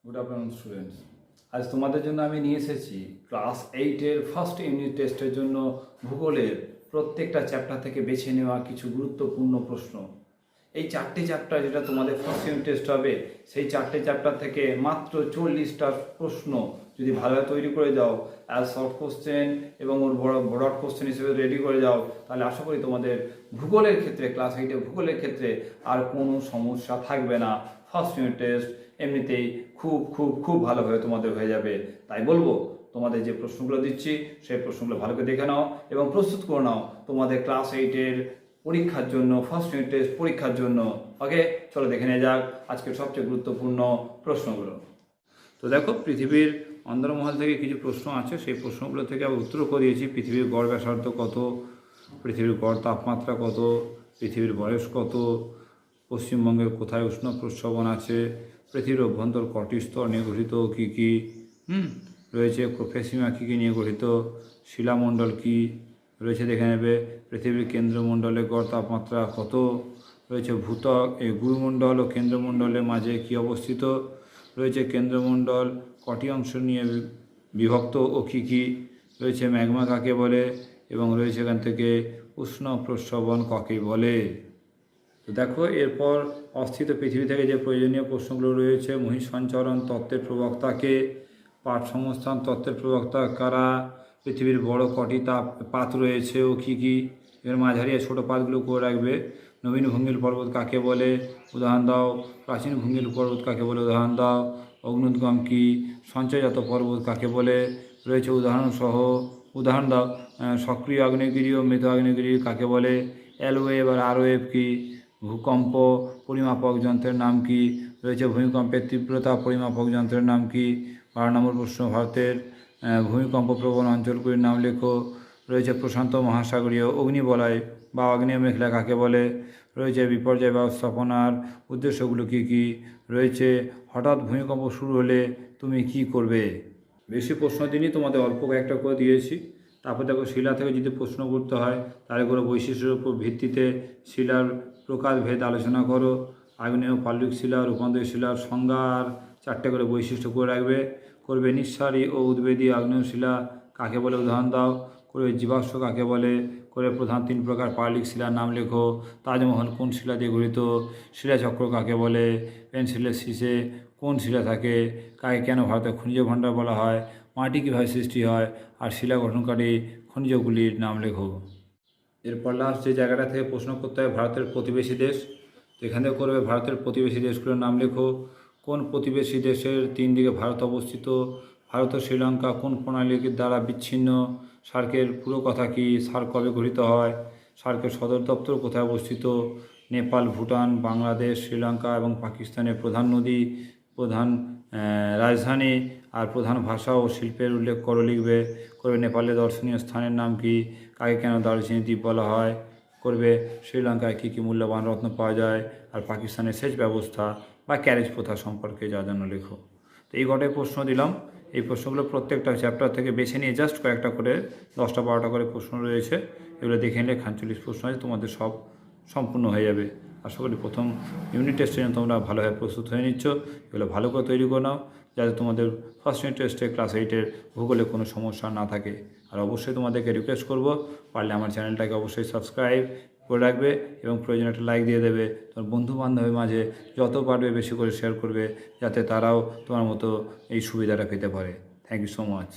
Good afternoon students. আজ তোমাদের জন্য আমি নিয়ে এসেছি ক্লাস 8-এর ফার্স্ট ইউনিট টেস্টের জন্য ভূগোলের প্রত্যেকটা চ্যাপ্টার থেকে বেছে নেওয়া কিছু গুরুত্বপূর্ণ প্রশ্ন। এই 4টে চ্যাপ্টার যেটা তোমাদের ফার্স্ট ইউনিট টেস্ট হবে, সেই 4টে চ্যাপ্টার থেকে মাত্র 40টা প্রশ্ন যদি ভালোভাবে তৈরি করে যাও, অ্যাজ শর্ট কোশ্চেন এবং ওর ব্রড কোশ্চেন হিসেবে রেডি করে যাও, তাহলে আশা করি তোমাদের ভূগোলের ক্ষেত্রে, ক্লাস 8-এ ভূগোলের ক্ষেত্রে আর কোনো সমস্যা থাকবে না। ফার্স্ট ইউনিট টেস্ট এমনিতেই খুব খুব খুব ভালোভাবে তোমাদের হয়ে যাবে। তাই বলবো, তোমাদের যে প্রশ্নগুলো দিচ্ছি সেই প্রশ্নগুলো ভালো করে দেখে নাও এবং প্রস্তুত করে নাও তোমাদের ক্লাস 8-এর পরীক্ষার জন্য, ফার্স্ট ইউনিট টেস্ট পরীক্ষার জন্য। ওকে, চলো দেখে নেওয়া যাক আজকের সবচেয়ে গুরুত্বপূর্ণ প্রশ্নগুলো। তো দেখো, পৃথিবীর অন্দরমহল থেকে কিছু প্রশ্ন আছে, সেই প্রশ্নগুলো থেকে আমি উত্তর করে দিয়েছি। পৃথিবীর গড় ব্যাসার্ধ কত, পৃথিবীর গড় তাপমাত্রা কত, পৃথিবীর বয়স কত, পশ্চিমবঙ্গের কোথায় উষ্ণ প্রস্রবণ আছে, পৃথিবীর অভ্যন্তর কটি স্তর নিয়ে গঠিত, কী কী রয়েছে, প্রোফেসিমা কী কী নিয়ে গঠিত, শিলামণ্ডল কী রয়েছে দেখে নেবে, পৃথিবীর কেন্দ্রমণ্ডলে গড় তাপমাত্রা কত রয়েছে, ভূত্বক এই গুরুমণ্ডল ও কেন্দ্রমণ্ডলের মাঝে কী অবস্থিত রয়েছে, কেন্দ্রমণ্ডল কটি অংশ নিয়ে বিভক্ত ও কী কী রয়েছে, ম্যাগমা কাকে বলে এবং রয়েছে এখান থেকে উষ্ণ প্রস্রবণ কাকে বলে। তো দেখো, এরপর অস্থিত পৃথিবী থেকে যে প্রয়োজনীয় প্রশ্নগুলো রয়েছে, মহিষসঞ্চরণ তত্ত্বের প্রবক্তাকে, পাট সংস্থান তত্ত্বের প্রবক্তা কারা, পৃথিবীর বড় কটি পাত রয়েছে ও কী কী, এর মাঝারি ছোটো পাতগুলো করে রাখবে, নবীন ভঙ্গিল পর্বত কাকে বলে উদাহরণ দাও, প্রাচীন ভঙ্গিল পর্বত কাকে বলে উদাহরণ দাও, অগ্নুদ্গম কি, সঞ্চয়জাত পর্বত কাকে বলে রয়েছে উদাহরণসহ উদাহরণ দাও, সক্রিয় আগ্নেয়গিরি ও মৃত আগ্নেয়গিরি কাকে বলে, এলওয়েভ আর আরওয়েভ কি, ভূকম্প পরিমাপক যন্ত্রের নাম কি রয়েছে, ভূমিকম্পের তীব্রতা পরিমাপক যন্ত্রের নাম কি। 12 নম্বর প্রশ্ন, ভারতের ভূমিকম্প প্রবণ অঞ্চলগুলির নাম লেখো, রয়েছে প্রশান্ত মহাসাগরীয় অগ্নিবলয় বা আগ্নেয় মেঘলা কাকে বলে, রয়েছে বিপর্যয় ব্যবস্থাপনার উদ্দেশ্যগুলো কী কী, রয়েছে হঠাৎ ভূমিকম্প শুরু হলে তুমি কি করবে। বেশি প্রশ্ন দিনই তোমাদের অল্প কয়েকটা করে দিয়েছি। তারপর দেখো, শিলা থেকে যদি প্রশ্ন করতে হয় তাহলে কোনো বৈশিষ্ট্যের উপর ভিত্তিতে শিলার প্রকারভেদ আলোচনা করো, আগ্নেয় পাললিক শিলা, রূপান্তরিত শিলার সংজ্ঞা আর 4টে করে বৈশিষ্ট্য করে করবে নিঃসারী ও উদ্বেদী আগ্নেয় শিলা কাকে বলে উদাহরণ দাও, করবে জীবাশ্ম কাকে বলে, করে প্রধান 3 প্রকার পাললিক শিলার নাম লেখো, তাজমহল কোন শিলা দিয়ে গঠিত, শিলাচক্র কাকে বলে, পেন্সিলের শীষে কোন শিলা থাকে, কাকে কেন ভারতের খনিজ ভাণ্ডার বলা হয়, মাটি কীভাবে সৃষ্টি হয়, আর শিলা গঠনকারী খনিজগুলির নাম লেখো। এরপর লাস্ট যে জায়গাটা থেকে প্রশ্ন করতে হয়, ভারতের প্রতিবেশী দেশ। এখান থেকে করবে ভারতের প্রতিবেশী দেশগুলোর নাম লেখো, কোন প্রতিবেশী দেশের 3 দিকে ভারত অবস্থিত, ভারত ও শ্রীলঙ্কা কোন প্রণালীর দ্বারা বিচ্ছিন্ন, সার্কের পুরো কথা কী, সার্ক কবে গঠিত হয়, সার্কের সদর দপ্তর কোথায় অবস্থিত, নেপাল, ভুটান, বাংলাদেশ, শ্রীলঙ্কা এবং পাকিস্তানের প্রধান নদী, প্রধান রাজধানী আর প্রধান ভাষা ও শিল্পের উল্লেখ লিখবে, করবে নেপালের দর্শনীয় স্থানের নাম কি, কাকে কেন দারুচিনি দ্বীপ বলা হয়, করবে শ্রীলঙ্কায় কী কী মূল্যবান রত্ন পাওয়া যায়, আর পাকিস্তানের সেচ ব্যবস্থা বা ক্যারেজ প্রথা সম্পর্কে যা জানো লেখো। তো এই কটাই প্রশ্ন দিলাম। এই প্রশ্নগুলো প্রত্যেকটা চ্যাপ্টার থেকে বেছে নিয়ে জাস্ট কয়েকটা করে 10টা 12টা করে প্রশ্ন রয়েছে, এগুলো দেখে নিলে 41 প্রশ্ন আছে, তোমাদের সব সম্পূর্ণ হয়ে যাবে। আশা করি প্রথম ইউনিট টেস্টের জন্য তোমরা ভালোভাবে প্রস্তুত হয়ে নিচ্ছ। এগুলো ভালো করে তৈরি করে নাও যাতে তোমাদের ফার্স্ট ইউনিট টেস্টে ক্লাস 8-এর ভূগোলে কোনো সমস্যা না থাকে। আর অবশ্যই তোমাদেরকে রিকোয়েস্ট করব, পারলে আমার চ্যানেলটাকে অবশ্যই সাবস্ক্রাইব করে রাখবে এবং প্রয়োজনে একটা লাইক দিয়ে দেবে। তোমার বন্ধুবান্ধবের মাঝে যত পারবে বেশি করে শেয়ার করবে, যাতে তারাও তোমার মতো এই সুবিধাটা পেতে পারে। Thank you so much.